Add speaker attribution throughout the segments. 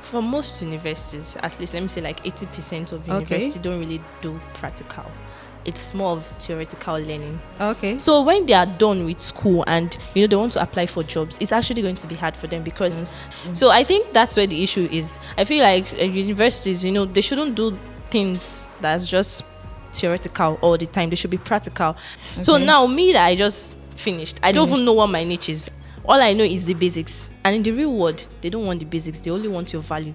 Speaker 1: For most universities, at least let me say like 80% of university don't really do practical. It's more of theoretical learning.
Speaker 2: Okay.
Speaker 1: So when they are done with school and they want to apply for jobs, it's actually going to be hard for them because. So I think that's where the issue is. I feel like universities, they shouldn't do things that's just theoretical all the time. They should be practical. Okay. So now me that I just finished, I don't even know what my niche is. All I know is the basics. And in the real world, they don't want the basics. They only want your value.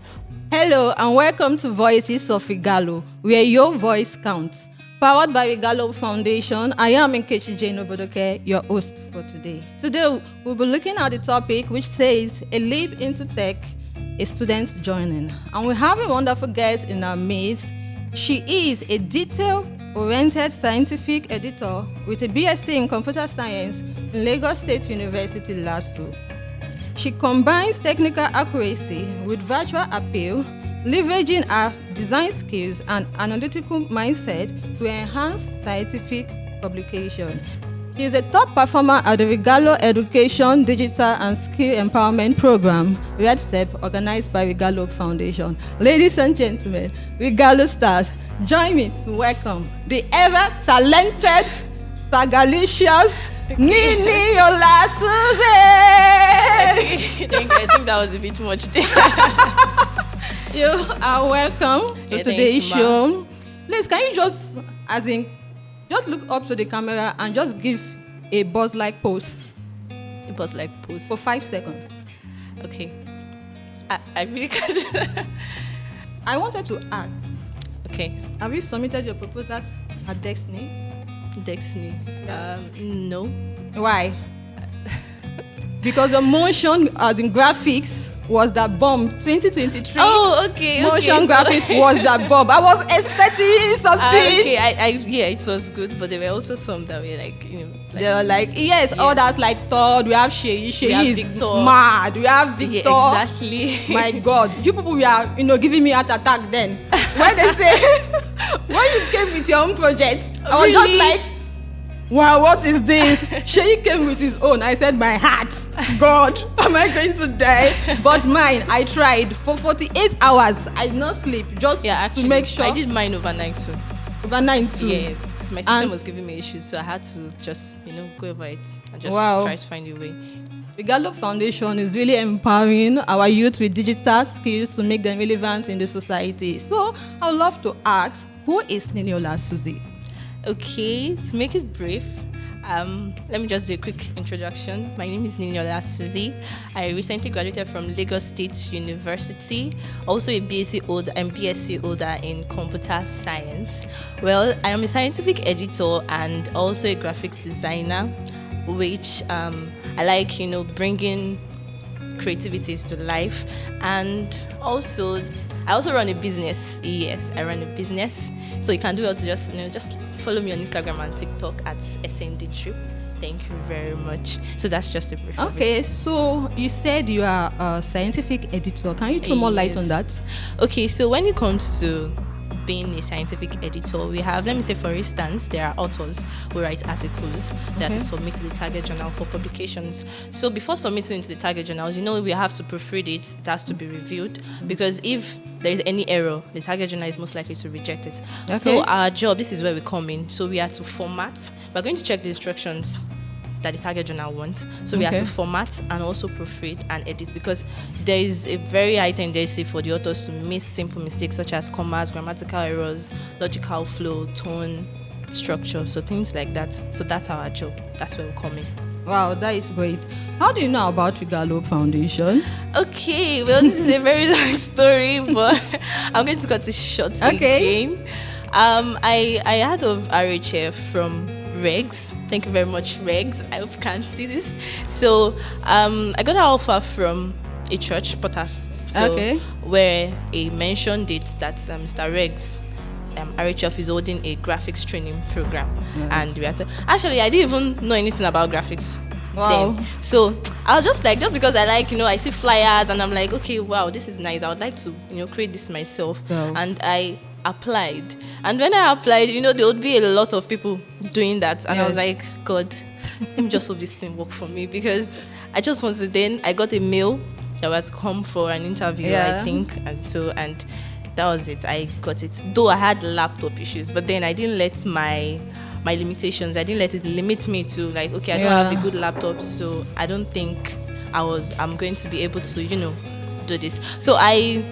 Speaker 2: Hello and welcome to Voices of Igalo, where your voice counts. Powered by Igalo Foundation, I am Nkechi Jane Obodoke, your host for today. Today, we'll be looking at the topic which says, a leap into tech, a student joining. And we have a wonderful guest in our midst. She is a detail-oriented scientific editor with a BSc in computer science in Lagos State University, LASU. She combines technical accuracy with virtual appeal, leveraging her design skills and analytical mindset to enhance scientific publication. She is a top performer at the Regalo Education, Digital and Skill Empowerment Program, REDCEP, organized by Regalo Foundation. Ladies and gentlemen, Regalo stars, join me to welcome the ever-talented, sagalicious Niniola Suzzy!
Speaker 1: I think that was a bit much.
Speaker 2: You are welcome to today's show. Please, can you just look up to the camera and just give a buzz-like pose?
Speaker 1: A buzz-like pose?
Speaker 2: For 5 seconds.
Speaker 1: Okay. I really can't.
Speaker 2: I wanted to ask.
Speaker 1: Okay.
Speaker 2: Have you submitted your proposal at Destiny?
Speaker 1: No.
Speaker 2: Why? Because the motion as in graphics was that bomb 2023.
Speaker 1: Oh, okay.
Speaker 2: Motion graphics was that bomb. I was expecting something.
Speaker 1: Okay, it was good, but there were also some that were like,
Speaker 2: they were like, yes, others like Todd, we have Shay is
Speaker 1: Victor.
Speaker 2: Mad, we have Victor.
Speaker 1: Yeah, exactly.
Speaker 2: My God, you people were, giving me heart attack then. When they say, when you came with your own project, I was just like, wow, what is this? Shay came with his own. I said, my heart, God, am I going to die? But mine, I tried for 48 hours. I did not sleep just to make sure.
Speaker 1: I did mine overnight too.
Speaker 2: Overnight too?
Speaker 1: Yeah, because my system was giving me issues, so I had to just, go over it and just try to find a way.
Speaker 2: The Gallup Foundation is really empowering our youth with digital skills to make them relevant in the society. So I would love to ask, who is Niniola Suzzy?
Speaker 1: Okay, to make it brief, let me just do a quick introduction. My name is Niniola Suzzy. I recently graduated from Lagos State University, also a BSc holder in computer science. Well, I am a scientific editor and also a graphics designer, which I like, bringing creativities to life. And also, I also run a business. Yes, I run a business. So you can do well to just follow me on Instagram and TikTok at SND Trip. Thank you very much. So that's just a brief.
Speaker 2: Okay, so you said you are a scientific editor. Can you throw more light on that?
Speaker 1: Okay, so when it comes to being a scientific editor, we have, let me say for instance, there are authors who write articles that are submitted to the target journal for publications. So before submitting to the target journals, we have to proofread it. It has to be reviewed, because if there is any error, the target journal is most likely to reject it. Okay. So our job, this is where we come in. So we have to format. We're going to check the instructions that the target journal wants. So we have to format and also proofread and edit, because there is a very high tendency for the authors to miss simple mistakes such as commas, grammatical errors, logical flow, tone, structure, so things like that. So that's our job. That's where we come in.
Speaker 2: Wow, that is great. How do you know about Regalo Foundation?
Speaker 1: Okay, well, this is a very long story, but I'm going to cut it short again. I heard of RHF from Regs. Thank you very much, Regs. I hope you can see this. So I got an offer from a church, Potters, where he mentioned it that Mr. Regs, RHF is holding a graphics training program. Nice. And we had to, actually, I didn't even know anything about graphics.
Speaker 2: Wow.
Speaker 1: Then. So I was just because I like, I see flyers and I'm like, okay, wow, this is nice. I would like to, create this myself. Wow. And I applied. And when I applied, there would be a lot of people doing that. And I was like, God, let me just hope this thing work for me, because I just wanted. Then I got a mail I was come for an interview,
Speaker 2: Yeah.
Speaker 1: I think, and that was it. I got it. Though I had laptop issues, but then I didn't let my limitations. I didn't let it limit me to like, okay, I don't have a good laptop, so I don't think I'm going to be able to, do this. So I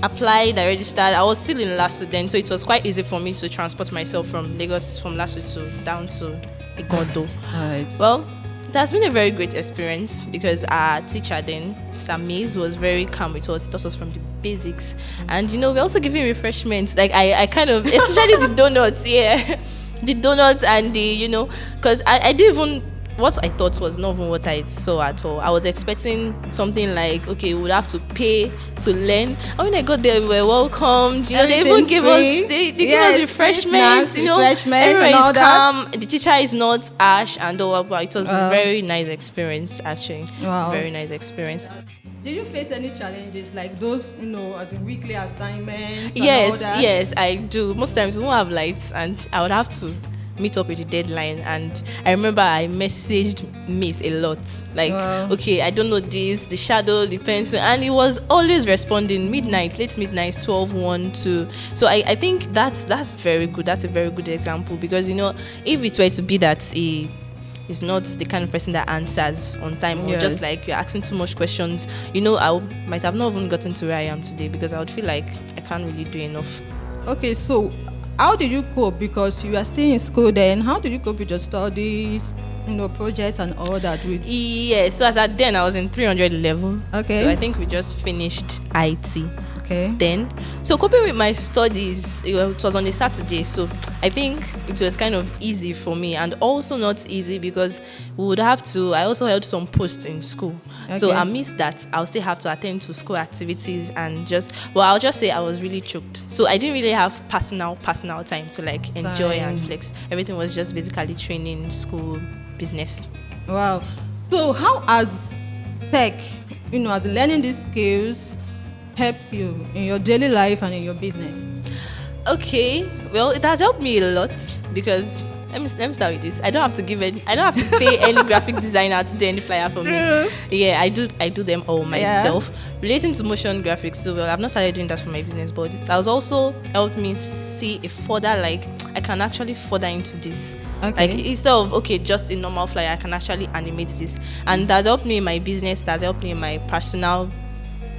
Speaker 1: applied, I registered. I was still in Lasso then, so it was quite easy for me to transport myself from Lagos, from Lasso to down to Igodo.
Speaker 2: Right.
Speaker 1: Well, it has been a very great experience because our teacher then, Mr. Mays, was very calm with us. He taught us from the basics. And, we're also giving refreshments. Like, I kind of, especially the donuts, the donuts and the, because I didn't even, what I thought was not even what I saw at all. I was expecting something like, okay, we would have to pay to learn. And when I got there, we were welcomed. They even give us, they give us refreshments. Everyone is calm. The teacher is not harsh and all. But it was a very nice experience, actually.
Speaker 2: Wow.
Speaker 1: Very nice experience.
Speaker 2: Did you face any challenges like those, the weekly assignments?
Speaker 1: Yes, I do. Most times we won't have lights, and I would have to meet up with the deadline. And I remember I messaged Miss a lot, like, okay, I don't know this, the shadow, the pencil, and he was always responding late midnight, 12, 1, 2. So I think that's very good. That's a very good example, because if it were to be that he is not the kind of person that answers on time, or just like you're asking too much questions, I might have not even gotten to where I am today, because I would feel like I can't really do enough.
Speaker 2: Okay, so how did you cope? Because you were still in school then. How did you cope with your studies, projects and all that?
Speaker 1: Yeah, so as at then I was in 300 level.
Speaker 2: Okay.
Speaker 1: So I think we just finished IT.
Speaker 2: Okay.
Speaker 1: Then, so coping with my studies, it was on a Saturday, so I think it was kind of easy for me, and also not easy because I also held some posts in school. Okay. So amidst that, I'll still have to attend to school activities and I'll just say I was really choked. So I didn't really have personal time to like enjoy and flex. Everything was just basically training, school, business.
Speaker 2: Wow. So how has tech, as learning these skills, helped you in your daily life and in your business?
Speaker 1: Okay, well, it has helped me a lot because let me start with this. I don't have to pay any graphic designer to do any flyer for me. Yeah, I do them all myself. Relating to motion graphics, so I've not started doing that for my business, but it has also helped me see a further, like, I can actually further into this. Okay. Like, instead of just a normal flyer, I can actually animate this, and that's helped me in my business. That's helped me in my personal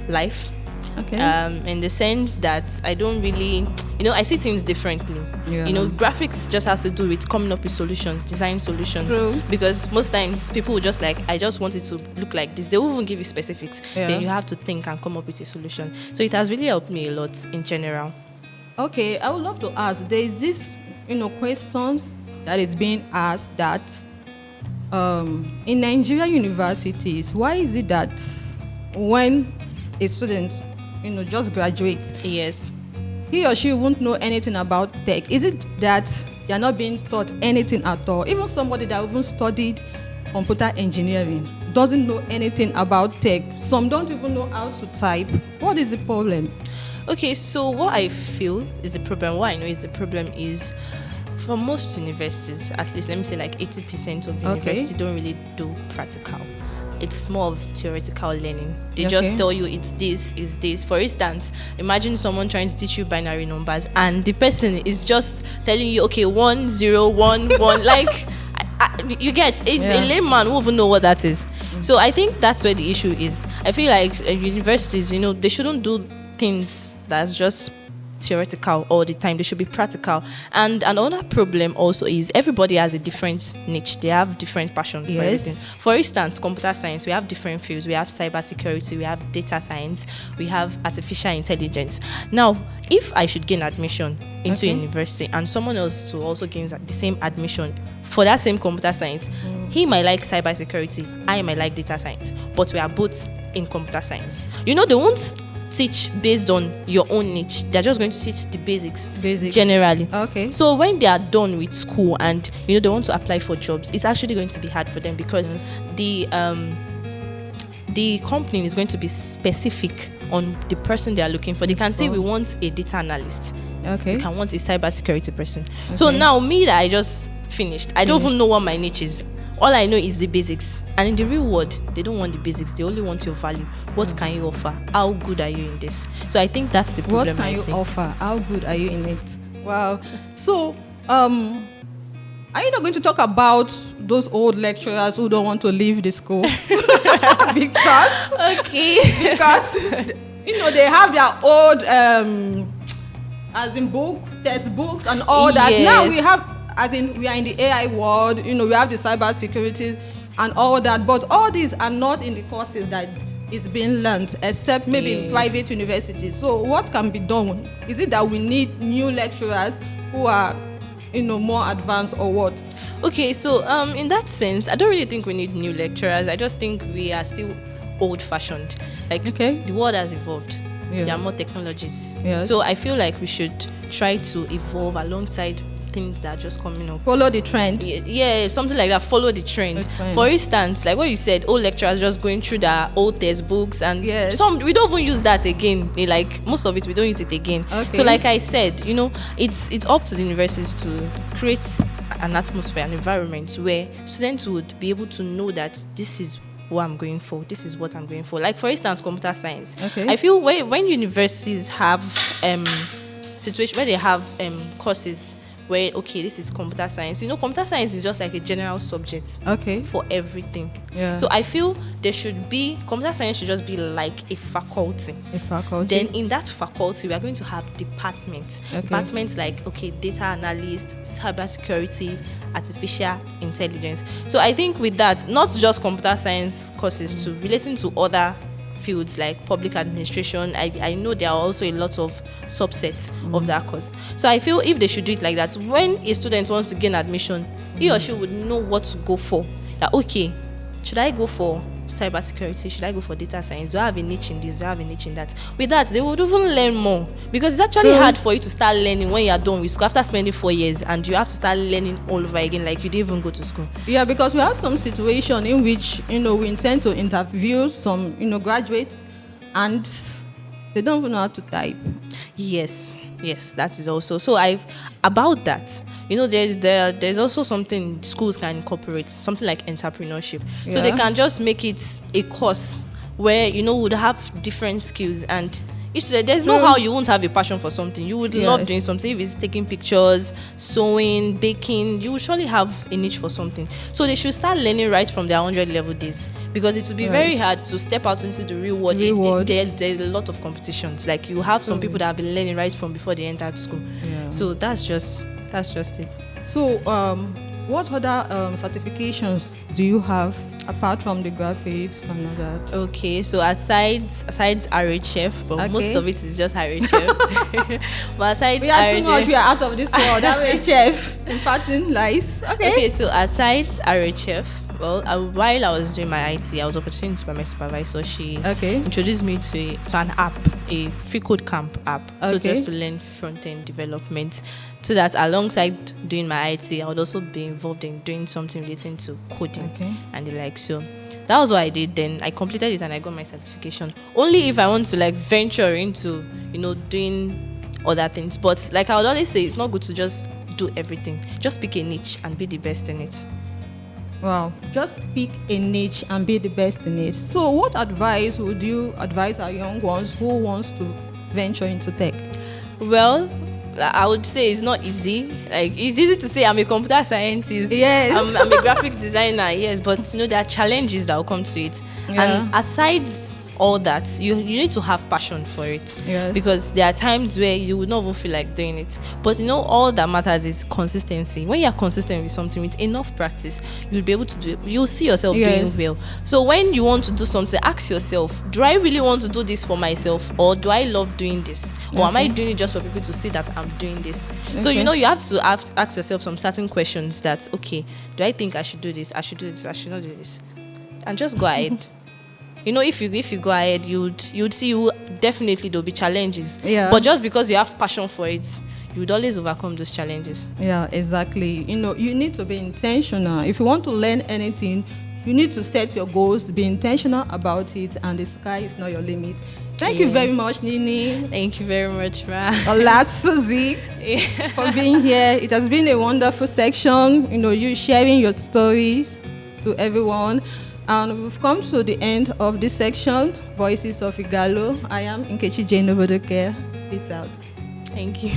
Speaker 1: life. Okay. In the sense that I don't really, I see things differently. Yeah. Graphics just has to do with coming up with solutions, design solutions. True. Because most times people will just like, I just want it to look like this. They will even give you specifics. Yeah. Then you have to think and come up with a solution. So it has really helped me a lot in general.
Speaker 2: Okay, I would love to ask. There is this, questions that is being asked that in Nigeria universities, why is it that when a student just graduates,
Speaker 1: yes,
Speaker 2: he or she won't know anything about tech? Is it that they are not being taught anything at all? Even somebody that even studied computer engineering doesn't know anything about tech. Some don't even know how to type. What is the problem?
Speaker 1: Okay, so what I feel is the problem, what I know is the problem is, for most universities, at least let me say like 80% of university don't really do practical. It's more of theoretical learning. They just tell you it's this, is this. For instance, imagine someone trying to teach you binary numbers and the person is just telling you, okay, 1, 0, 1, 1. Like, you get a layman won't even know what that is. So I think that's where the issue is. I feel like universities, they shouldn't do things that's just theoretical all the time. They should be practical. And another problem also is everybody has a different niche. They have different passion for everything. For instance, computer science, we have different fields. We have cybersecurity, we have data science, we have artificial intelligence. Now, if I should gain admission into university and someone else to also gain the same admission for that same computer science, he might like cybersecurity, I might like data science, but we are both in computer science. They won't teach based on your own niche. They're just going to teach the basics. Generally. Okay. So when they are done with school and they want to apply for jobs, it's actually going to be hard for them because the company is going to be specific on the person they are looking for. They can say we want a data analyst. Okay. We can want a cybersecurity person. Okay. So now me that I just finished, I don't even know what my niche is. all I know is the basics. And in the real world, they don't want the basics. They only want your value. What can you offer? How good are you in this? So I think that's the problem.
Speaker 2: What can you offer? How good are you in it? Wow. So, are you not going to talk about those old lecturers who don't want to leave the school? because they have their old as in textbooks and all that.
Speaker 1: Yes.
Speaker 2: Now we have, as in we are in the AI world, we have the cyber security and all that, but all these are not in the courses that is being learned, except maybe in private universities. So what can be done? Is it that we need new lecturers who are more advanced, or what?
Speaker 1: Okay, so in that sense, I don't really think we need new lecturers. I just think we are still old-fashioned. Like, the world has evolved.
Speaker 2: Yeah.
Speaker 1: There are more technologies.
Speaker 2: Yes.
Speaker 1: So I feel like we should try to evolve alongside things that are just coming up.
Speaker 2: Follow the trend.
Speaker 1: Yeah, something like that. Follow the trend. For instance, like what you said, old lecturers just going through their old textbooks, and some we don't even use that again. Like most of it, we don't use it again.
Speaker 2: Okay.
Speaker 1: So like I said, it's up to the universities to create an atmosphere, an environment where students would be able to know that this is what I'm going for. This is what I'm going for. Like for instance, computer science.
Speaker 2: Okay.
Speaker 1: I feel when universities have situation where they have courses where this is computer science. Computer science is just like a general subject for everything.
Speaker 2: Yeah.
Speaker 1: So I feel computer science should just be like a faculty. Then in that faculty we are going to have departments. Departments like data analyst, cybersecurity, artificial intelligence. So I think with that, not just computer science courses to relating to other fields like public administration, I know there are also a lot of subsets of that course. So I feel if they should do it like that, when a student wants to gain admission, he or she would know what to go for. Like, should I go for cybersecurity? Should I go for data science? Do I have a niche in this? Do I have a niche in that? With that, they would even learn more, because it's actually hard for you to start learning when you are done with school after spending 4 years, and you have to start learning all over again like you didn't even go to school. Yeah,
Speaker 2: because we have some situation in which we intend to interview some graduates, and they don't even know how to type.
Speaker 1: Yes, that is also. So about that, there's also something schools can incorporate, something like entrepreneurship. Yeah. So they can just make it a course where would have different skills, and there's no how you won't have a passion for something. You would love doing something. If it's taking pictures, sewing, baking, you will surely have a niche for something. So they should start learning right from their 100 level days, because it will be very hard to step out into the real world. There's a lot of competitions. Like you have some people that have been learning right from before they entered school. Yeah. So that's just it. So
Speaker 2: what other certifications do you have apart from the graphics and all that?
Speaker 1: Okay, so aside RHF, but most of it is just RHF. But aside RHF,
Speaker 2: we are out of this world. RHF, imparting lies.
Speaker 1: Okay, so aside RHF, well, while I was doing my IT, I was opportunity by my supervisor. She introduced me to an app, a free code camp app. So just to learn front-end development, so that alongside doing my IT, I would also be involved in doing something relating to coding and the like. So that was what I did. Then I completed it and I got my certification. Only if I want to venture into doing other things. But like I would always say, it's not good to just do everything. Just pick a niche and be the best in it.
Speaker 2: Wow, just pick a niche and be the best in it. So what advice would you advise our young ones who wants to venture into tech?
Speaker 1: Well, I would say it's not easy. Like, it's easy to say I'm a computer scientist.
Speaker 2: Yes.
Speaker 1: I'm a graphic designer. Yes, but there are challenges that will come to it. Yeah. And aside all that, you need to have passion for it.
Speaker 2: Yes.
Speaker 1: Because there are times where you would not even feel like doing it. But all that matters is consistency. When you're consistent with something, with enough practice, you'll be able to do it. You'll see yourself doing well. So when you want to do something, ask yourself, do I really want to do this for myself, or do I love doing this? Or am I doing it just for people to see that I'm doing this? So you have to ask yourself some certain questions that, do I think I should do this? I should do this. I should not do this. And just go ahead. If you go ahead, you'd see definitely there'll be challenges. Yeah. But just because you have passion for it, you'd always overcome those challenges.
Speaker 2: Yeah, exactly. You need to be intentional. If you want to learn anything, you need to set your goals, be intentional about it, and the sky is not your limit. Thank you very much, Nini.
Speaker 1: Thank you very much, Ma.
Speaker 2: Niniola Suzzy, for being here. It has been a wonderful section. You sharing your story. to everyone. And we've come to the end of this section, Voices of Igalo. I am Nkechi Jane Obodoke. Peace out.
Speaker 1: Thank you.